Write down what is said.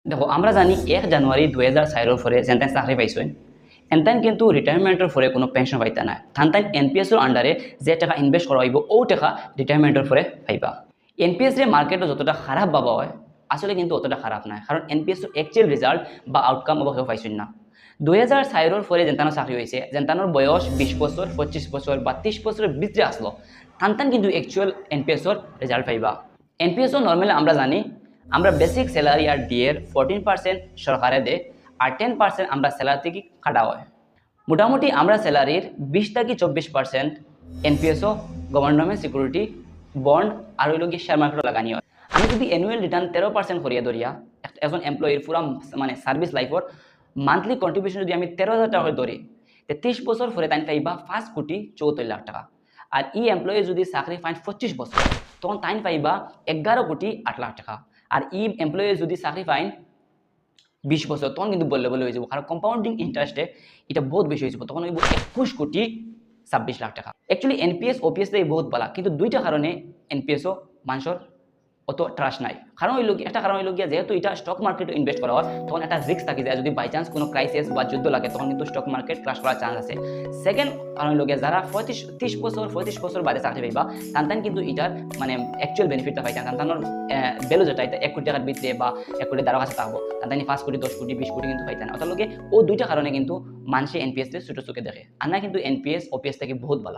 দেখো আমরা জানি 1 জানুয়ারি 2004 পরে যেন চাকরি পাইছেন এনতান কিন্তু রিটায়ারমেন্টের পরে কোনো পেনশন পাইতা না তান এনপিএসর আন্ডারে যে টাকা ইনভেস্ট করা হইব ও টাকা রিটায়ারমেন্টের পরে পাইবা। এনপিএস রে মার্কেটে যতটা খারাপ ভাবা হয় আসলে কিন্তু অতটা খারাপ নয়, কারণ এনপিএস অ্যাকচুয়াল রেজাল্ট বা আউটকাম অবশ্যই পাইছেন না। 2004 পরে যেন চাকরি হয়েছে যেনতানোর বয়স 20 বছর 25 বছর বা 30 বছরের ভিতরে আসলো তান কিন্তু অ্যাকচুয়াল এনপিএসর রেজাল্ট পাইবা। এনপিএসও নর্মালি আমরা জানি আমরা বেসিক স্যালারি আর ডিএর 14% সরকারে দেয় আর 10% আমরা স্যালারি থেকে কাটা হয়। মোটামুটি আমরা স্যালারির 20 থেকে 24% এনপিএসও গভর্নমেন্ট সিকিউরিটি বন্ড আর ওই লোকের শেয়ার মার্কেটও লাগানি হয়। আমি যদি অ্যানুয়াল রিটার্ন 13% করিয়া ধরিয়া একজন এমপ্লয়ির পুরা মানে সার্ভিস লাইফর মান্থলি কন্ট্রিবিউশন যদি আমি 13,000 টাকা করে ধরি 30 বছর পরে তাই পাইবা 5,74,00,000 টাকা। আর ই এমপ্লয়ি যদি চাকরি পাইন 25 বছর তখন তাই পাইবা 11,08,00,000 টাকা। আর ই এমপ্লয়ি যদি চাকরি পাইন 20 বছর তখন কিন্তু বললে বলে হয়ে যাব, কারণ কম্পাউন্ডিং ইন্টারেস্টে এটা বহুত বেশি হয়ে যাব, তখন হইব 21,26,00,000 টাকা। অ্যাকচুয়ালি এনপিএস ওপিএস বহুত বলা, কিন্তু দুইটা কারণে এনপিএসও মানুষের অত ট্রাস্ট নাই। কারণ হইল একটা কারণ হইল গিয়া যেহেতু এটা স্টক মার্কেটে ইনভেস্ট করা হয় তখন একটা রিস্ক থাকে যায় যদি বাই চান্স কোনো ক্রাইসিস বা যুদ্ধ লাগে তখন কিন্তু স্টক মার্কেট ক্রাশ করার চান্স আছে। সেকেন্ড কারণ হইল গিয়া যারা 35 বছর বাদে চাকরি পাইবা তান কিন্তু এটার মানে অ্যাকচুয়াল বেনিফিটটা পাইতাম তানোর ভ্যালু যেটা এটা 1 কোটি টাকার ভিতরে বা 1 কোটি 12 কাছে থাকবো তান 5 কোটি 10 কোটি 20 কোটি কিন্তু পাইতাম। অর্থাৎ ও দুইটা কারণে কিন্তু মানুষে এনপিএস ছোট চোখে দেখে, আর না কিন্তু এনপিএস ওপিএস থেকে বহুত ভালো।